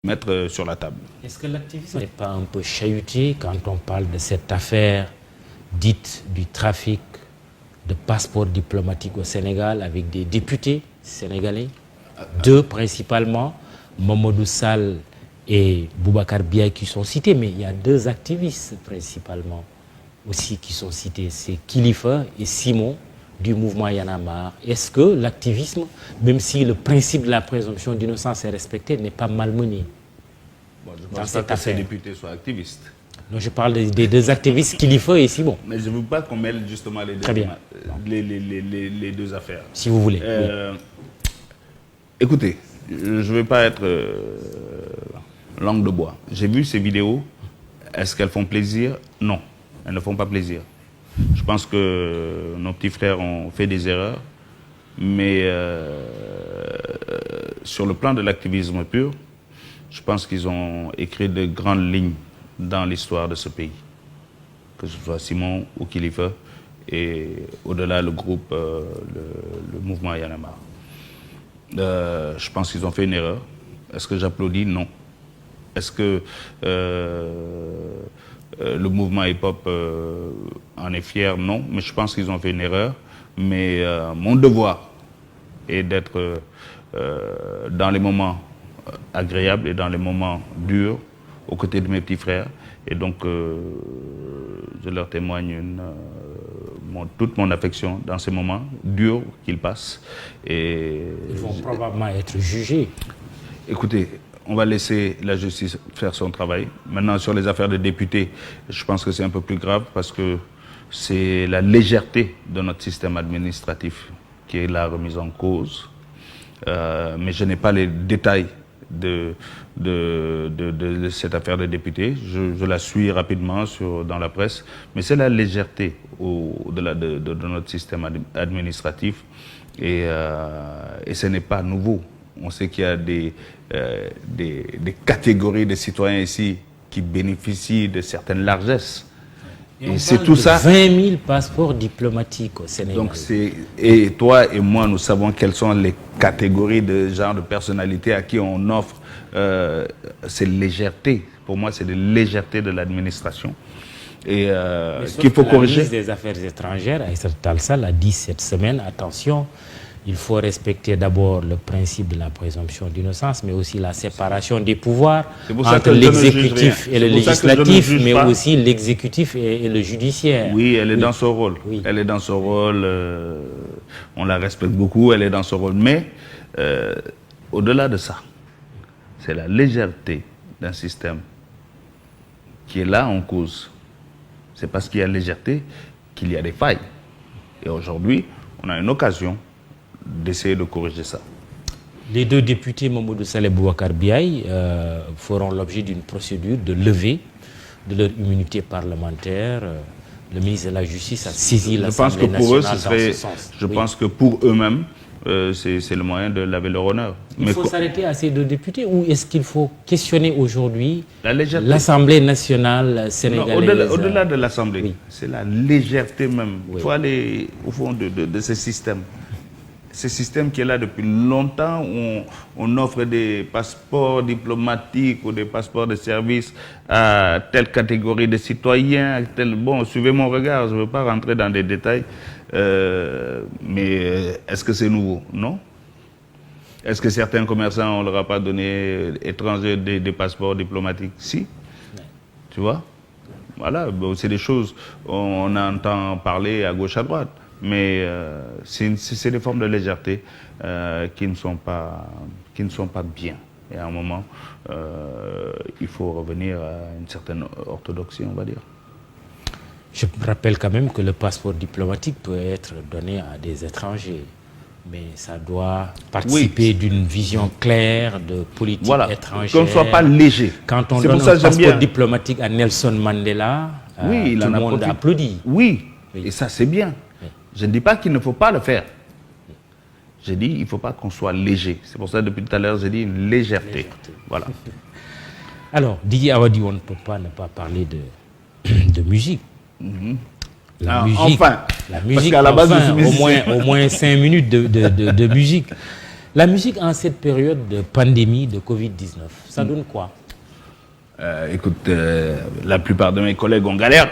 mettre sur la table. Est-ce que l'activisme n'est pas un peu chahuté quand on parle de cette affaire dite du trafic de passeports diplomatiques au Sénégal avec des députés sénégalais, deux principalement, Mamadou Sall et Boubacar Biaye qui sont cités, mais il y a deux activistes principalement aussi qui sont cités, c'est Kilifeu et Simon du mouvement Y en a marre. Est-ce que l'activisme, même si le principe de la présomption d'innocence est respecté, n'est pas malmené? Bon, je ne pense pas que ces députés soient activistes. Non, je parle des deux activistes, Kilifeu et Simon. Mais je ne veux pas qu'on mêle justement les deux, très bien. Les deux affaires. Si vous voulez. Oui. Écoutez, je ne vais pas être langue de bois. J'ai vu ces vidéos. Est-ce qu'elles font plaisir? Non, elles ne font pas plaisir. Je pense que nos petits frères ont fait des erreurs, mais sur le plan de l'activisme pur, je pense qu'ils ont écrit de grandes lignes dans l'histoire de ce pays. Que ce soit Simon ou Kilifeu, et au-delà le groupe, le mouvement Y en a marre. Je pense qu'ils ont fait une erreur. Est-ce que j'applaudis? Non. Est-ce que le mouvement hip-hop en est fier? Non. Mais je pense qu'ils ont fait une erreur. Mais mon devoir est d'être dans les moments agréables et dans les moments durs aux côtés de mes petits frères. Et donc, je leur témoigne toute mon affection dans ces moments durs qu'ils passent. Et ils vont probablement être jugés. Écoutez, on va laisser la justice faire son travail. Maintenant, sur les affaires de députés, je pense que c'est un peu plus grave parce que c'est la légèreté de notre système administratif qui est là remise en cause. Mais je n'ai pas les détails de cette affaire de députés. Je la suis rapidement dans la presse. Mais c'est la légèreté au-delà de notre système administratif. Et ce n'est pas nouveau. On sait qu'il y a des catégories de citoyens ici qui bénéficient de certaines largesses. Et c'est tout ça. 20 000 passeports diplomatiques au Sénégal. Donc et toi et moi, nous savons quelles sont les catégories de genre de personnalités à qui on offre cette légèreté. Pour moi, c'est de légèreté de l'administration. Et qu'il faut corriger. Le ministre des Affaires étrangères, Aïssata Tall Sall, a dit cette semaine, attention, il faut respecter d'abord le principe de la présomption d'innocence, mais aussi la séparation des pouvoirs entre l'exécutif et le législatif, mais aussi l'exécutif et le judiciaire. Oui, elle est dans son rôle. Oui. Elle est dans son rôle, on la respecte beaucoup, elle est dans son rôle. Mais au-delà de ça, c'est la légèreté d'un système qui est là en cause. C'est parce qu'il y a légèreté qu'il y a des failles. Et aujourd'hui, on a une occasion d'essayer de corriger ça. Les deux députés, Mamadou Sall et Boubacar Biaye, feront l'objet d'une procédure de levée de leur immunité parlementaire. Le ministre de la Justice a saisi l'Assemblée nationale dans ce sens. Je pense que pour eux-mêmes, c'est le moyen de laver leur honneur. Il faut s'arrêter à ces deux députés ou est-ce qu'il faut questionner aujourd'hui l'Assemblée nationale sénégalaise? Au-delà de l'Assemblée, oui. C'est la légèreté même. Il faut aller au fond de ce système. Ce système qui est là depuis longtemps, où on offre des passeports diplomatiques ou des passeports de service à telle catégorie de citoyens. Bon, suivez mon regard, je ne veux pas rentrer dans des détails. Mais est-ce que c'est nouveau? Non. Est-ce que certains commerçants, on ne leur a pas donné étrangers des passeports diplomatiques? Si. Ouais. Tu vois? Voilà, bon, c'est des choses, on entend parler à gauche, à droite. Mais c'est des formes de légèreté qui ne sont pas bien. Et à un moment, il faut revenir à une certaine orthodoxie, on va dire. Je rappelle quand même que le passeport diplomatique peut être donné à des étrangers. Mais ça doit participer d'une vision claire de politique étrangère. Qu'on ne soit pas léger. Quand on donne un passeport diplomatique à Nelson Mandela, tout le monde applaudit. Oui, et ça c'est bien. Je ne dis pas qu'il ne faut pas le faire. Je dis qu'il ne faut pas qu'on soit léger. C'est pour ça que depuis tout à l'heure, j'ai dit une légèreté. Voilà. Alors, Didier Awadi, on ne peut pas ne pas parler de musique. La musique, enfin, la musique, parce qu'à la base, au moins 5 minutes de musique. La musique en cette période de pandémie de Covid-19, ça donne quoi? Écoute, la plupart de mes collègues ont galère,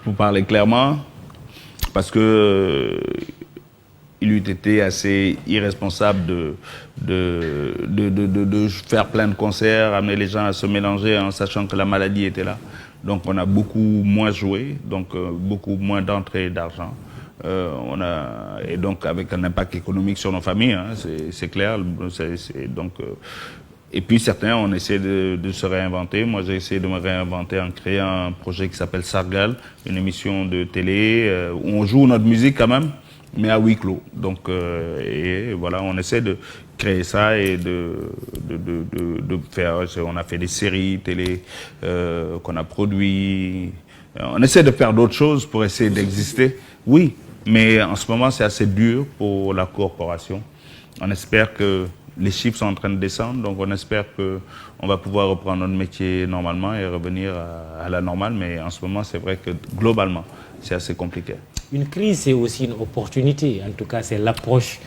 pour parler clairement, parce que il eût été assez irresponsable de faire plein de concerts, amener les gens à se mélanger en sachant que la maladie était là. Donc on a beaucoup moins joué, donc beaucoup moins d'entrées d'argent. Et donc avec un impact économique sur nos familles, hein, c'est clair. Et puis certains, on essaie de se réinventer. Moi, j'ai essayé de me réinventer en créant un projet qui s'appelle Sargal, une émission de télé où on joue notre musique quand même, mais à huis clos. Donc, et voilà, on essaie de créer ça et de faire. On a fait des séries télé qu'on a produit. On essaie de faire d'autres choses pour essayer d'exister. Oui, mais en ce moment, c'est assez dur pour la corporation. On espère que les chiffres sont en train de descendre, donc on espère qu'on va pouvoir reprendre notre métier normalement et revenir à la normale. Mais en ce moment, c'est vrai que globalement, c'est assez compliqué. Une crise, c'est aussi une opportunité. En tout cas, c'est l'approche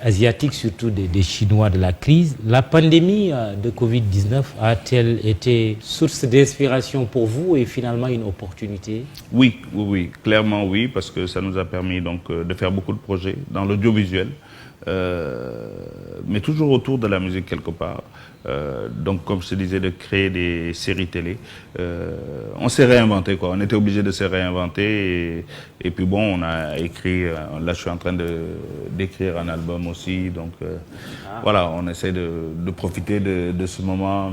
asiatique, surtout des Chinois de la crise. La pandémie de Covid-19 a-t-elle été source d'inspiration pour vous et finalement une opportunité? Oui, clairement oui, parce que ça nous a permis donc de faire beaucoup de projets dans l'audiovisuel. Mais toujours autour de la musique quelque part. Donc, comme je te disais, de créer des séries télé. On s'est réinventé, quoi. On était obligé de se réinventer. Et puis bon, on a écrit. Là, je suis en train d'écrire un album aussi. Donc, voilà, on essaie de profiter de ce moment.